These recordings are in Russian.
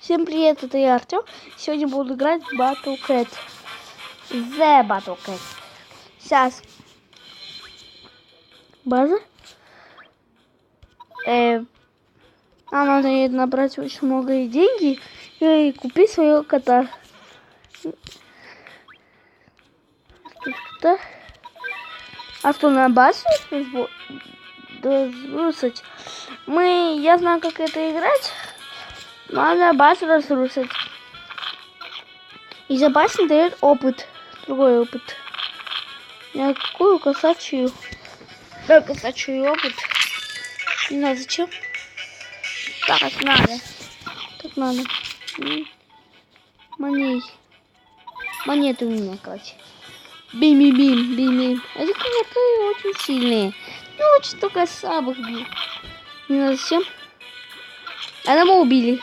Всем привет, это я, Артем. Сегодня буду играть в Battle Cat. The Battle Cat. Сейчас. База. Надо набрать очень много денег и купить своего кота. А что, на базу разрушить? Я знаю, как это играть. Надо базу разрушить. И за башню дает опыт. Другой опыт. Я какую косачью? Да, косачий опыт. Не знаю зачем. Так надо. Как надо. Монеты у меня, короче. Бим-бим-бим, бим-бим. Эти коты очень сильные. Ну, очень только слабых бил. Не знаю зачем. Одного убили.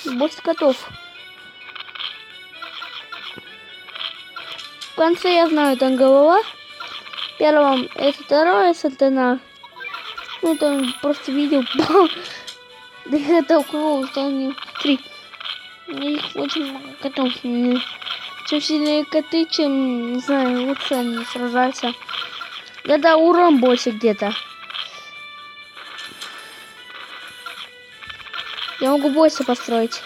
Больше котов. В конце я знаю, там голова. Первым это второе сатана. Ну там просто видел. Да это укол, что они три. Их очень много котов. Чем сильнее коты, чем, не знаю, лучше они сражаются. Да, урон больше где-то. Я могу больше построить.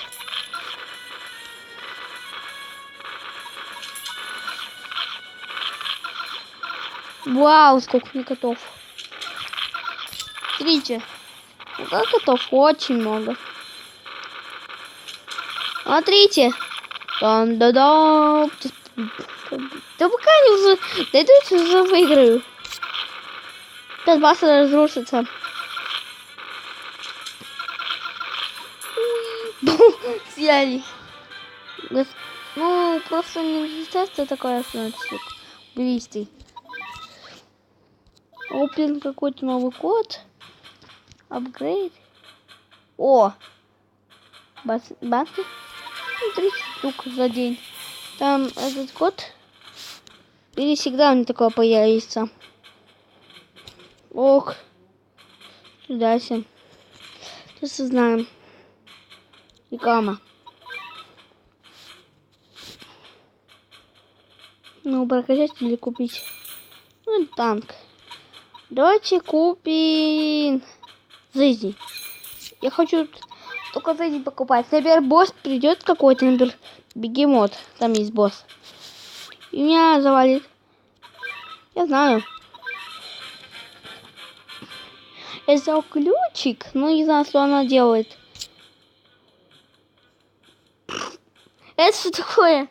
Вау, сколько мне котов. Смотрите. Сколько котов? Очень много. Смотрите. Да-да-да. Да пока они уже дойдут, уже выиграю. Сейчас база разрушится. Съели. Ну, просто не часто такое становится. Блистый. Опен какой-то новый код. Апгрейд. О! Банки. 30 штук за день. Там этот код. Или всегда мне такое появится. Ох. Сюда все. Сейчас узнаем. Реклама. Ну, прокачать или купить. Ну, танк. Давайте купим Зизи. Я хочу только Зизи покупать. Например, босс придет какой-то, например, бегемот. Там есть босс. И меня завалит. Я знаю. Я взял ключик, но не знаю, что она делает. Это что такое?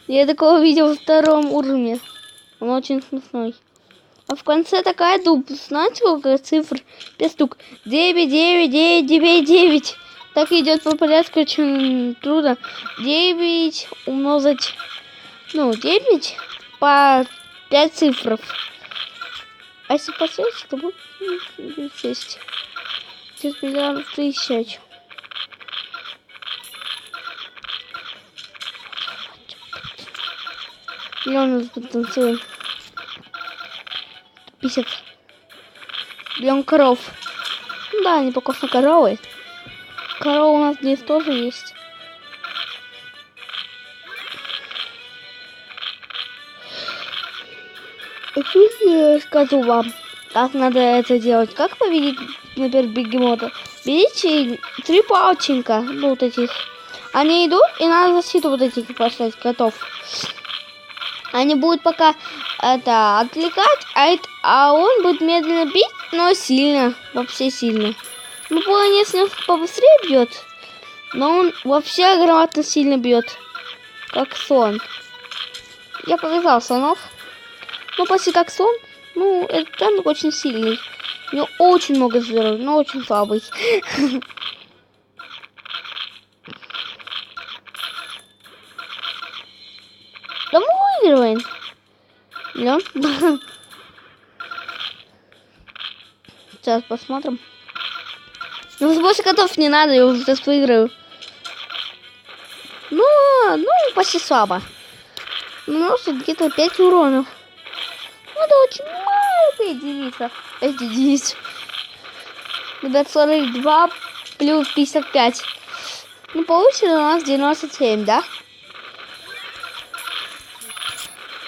Я такого видел во втором уровне. Он очень смешной. А в конце такая дуб. Знаете, сколько цифр? 5 штук. 9, 9, 9, 9, 9. Так идет по порядку, очень трудно. 9 умножить. Ну, 9 по 5 цифр. А если по 6, то будет 6. Сейчас придем встречать. И он у нас тут танцует. 50. Бьем коров. Да, они похожи на коровы. Корова у нас здесь тоже есть. Я скажу вам, как надо это делать. Как победить, например, бегемота? Берите 3 палчинка, ну, вот этих. Они идут, и надо защиту вот этих поставить котов. Они будут пока это отвлекать, а он будет медленно бить, но сильно, вообще сильно. Ну, если он побыстрее бьет, но он вообще громадно сильно бьет, как слон. Я показал слонов. Ну, почти как слон, ну, этот танк очень сильный. У него очень много здоровья, но очень слабый. Да мы выигрываем. Да? Сейчас посмотрим. Ну, больше котов не надо, я уже сейчас выиграю. Ну, почти слабо. Ну, где-то 5 уронов. Ну, это очень маленькая единица. Эти единицы. Ребят, 42 плюс 55. Ну, получится у нас 97, да?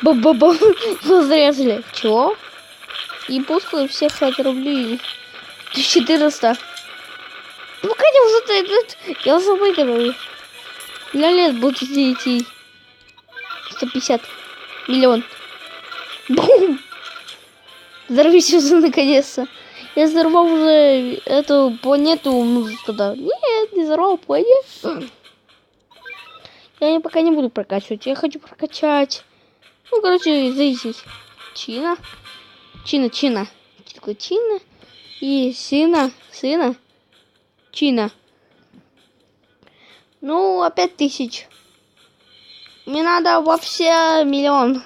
Ба-ба-ба. Разрезали. Чего? И пускай всех 60 рублей. 1400. Ну, конечно, я уже выиграю. Для лет будет идти 150 миллион. Бум! Взорвись уже наконец-то. Я взорвал уже эту планету, ну, туда. Нет, не взорвал планету. Я пока не буду прокачивать. Я хочу прокачать. Ну, короче, зависеть. Чина. Чина. Такой Чина. И сына. Чина. Ну, опять 1000. Мне надо вообще миллион.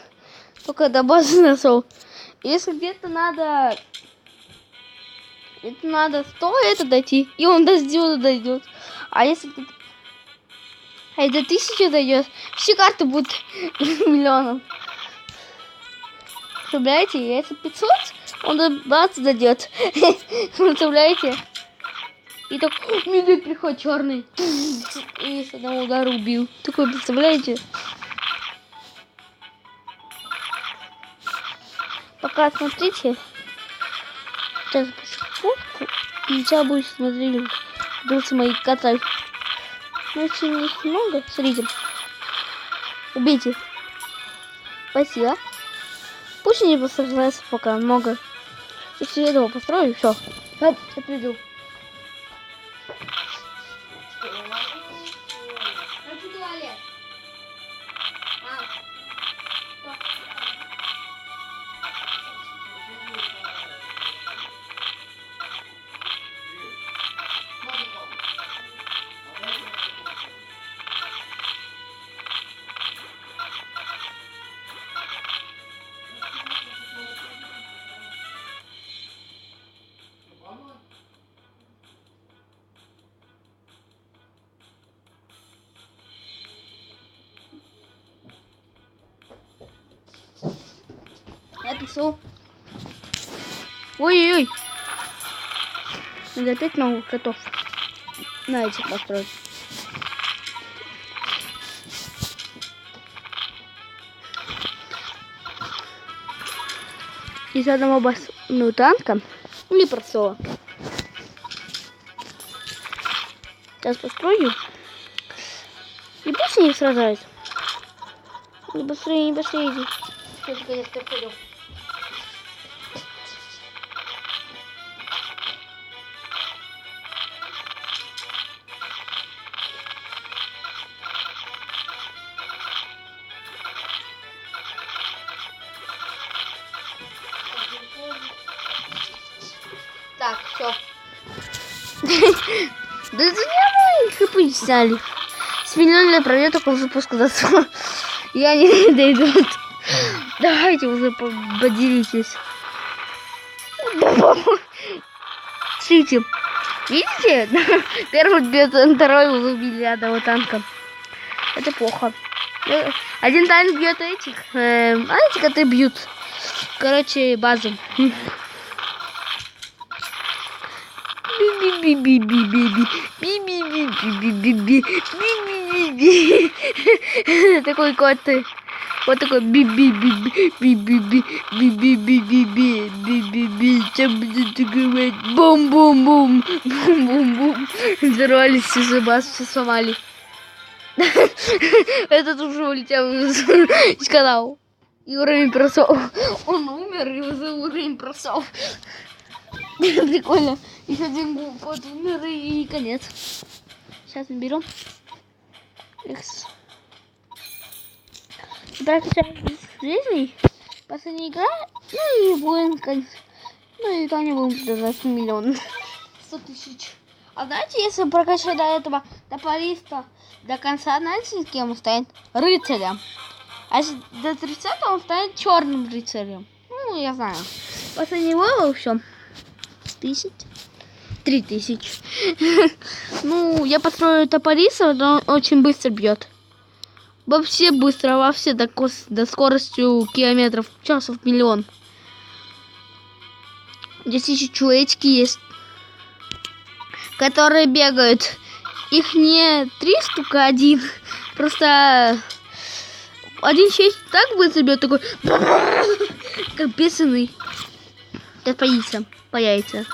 Только до базы нашел. Если где-то надо... Это надо 100 это дойти. И он до сюда дойдет. А если где-то... А это 1000 дойдет, все карты будут миллионом. Представляете, если 500, он до 20 дойдет. Представляете? И так, медведь приходит черный. И с одного удара убил. Такой, представляете? Пока смотрите. Сейчас фотку. И сейчас будет смотреть. Дался мои коты. Ну, очень их много. Смотрите. Убейте. Спасибо. Пусть не пострадается пока много. Если я этого построю, все. Я приду. Я пишу. Ой-ой-ой. Надо опять новых котов на этих построить. Из одного басну танка или простого. Сейчас построю. И пусть они сражаются. Не быстрее, иди. Сейчас, конечно, пойдем. Так, все. Да это не мои хп сняли. С миллионной пройдет только запуск до 100. И они не дойдут. Давайте уже поделитесь. Смотрите. Видите? Первый, второй уже убили одного танка. Это плохо. Один танк бьет этих. А эти коты бьют. Короче, базу. Такой кот. Вот такой бум-бум-бум. Бум-бум-бум. Взорвались все зубы, все сломали. Этот уже улетел из канала. И уровень прошел. Он умер, и уже уровень прошел. Прикольно. Еще один год умер и конец. Сейчас наберем. X. Прокачаем жизней. Последняя игра. Ну и будем. Ну и там не будем продавать миллион. 100 тысяч. А знаете, если прокачать до этого топориста до конца, знаете, с кем он станет? Рыцарем. А если до 30 он станет черным рыцарем. Ну, я знаю. После него все. 3000. Ну, я построю топориса, но он очень быстро бьет. Вообще быстро, вообще до скоростью километров в час в миллион. Здесь еще человечки есть, которые бегают их не 3 штука, один. Просто один чайчик так быстро бьет, такой, как бешеный. Сейчас появится.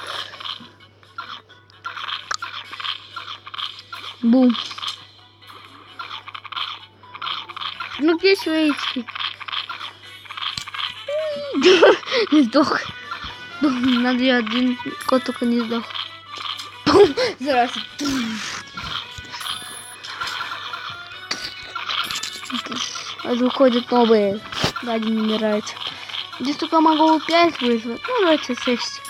Бум. Ну где человечки? Не сдох. Надо один кот только не сдох. Зараза. Выходят новые. Да, один умирает. Здесь только могу 5 вызвать. Ну, давайте 6.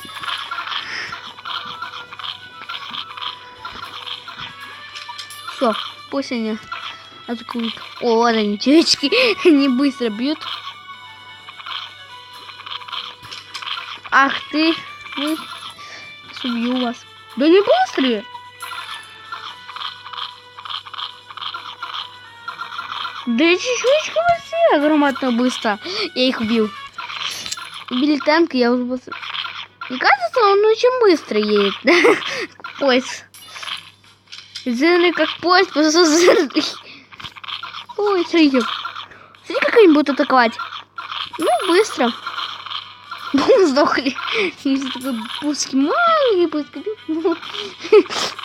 Все, пусть они атакуют. О, вот они, девочки. Они быстро бьют. Ах ты. Убью вас. Да не быстрее. Да чуть-чуть быстрее. Громадно быстро. Я их убил. Убили танк, я уже быстро. Мне кажется, он очень быстро едет. Поезд. Зеленый как поезд, просто зеленый. Ой, смотрите. Смотрите, как они будут атаковать. Ну, быстро. Сдохли. Такой пуски, маленький пуски.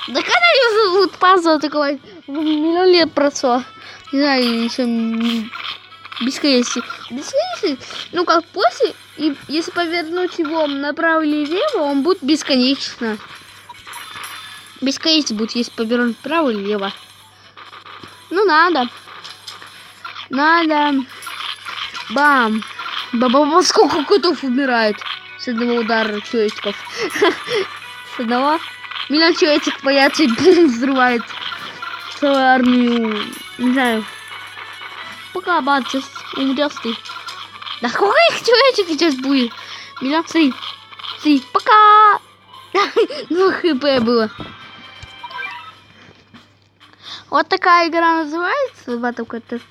Да когда ее зовут пазу атаковать? Миллион лет прошло. Не знаю, еще бесконечный. Ну, как после, и если повернуть его направо или лево, он будет бесконечно. Бесконечно будет, если повернуть вправо или лево. Ну, надо. Бам. Баба, сколько котов умирает с одного удара человечков. С одного. Миллион человечек появится и бум, взрывает целую армию. Не знаю. Пока бат сейчас умрёшь ты. Да сколько их человечек сейчас будет? Миллион, смотри, пока. 2 хп было. Вот такая игра называется. Батл Contest.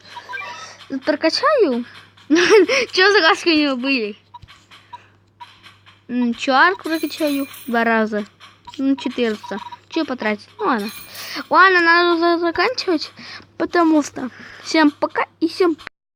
Прокачаю. Что за каски у него были? Чуарку прокачаю 2 раза. 14. Че потратить? Ну ладно. Ладно, надо заканчивать. Потому что всем пока и всем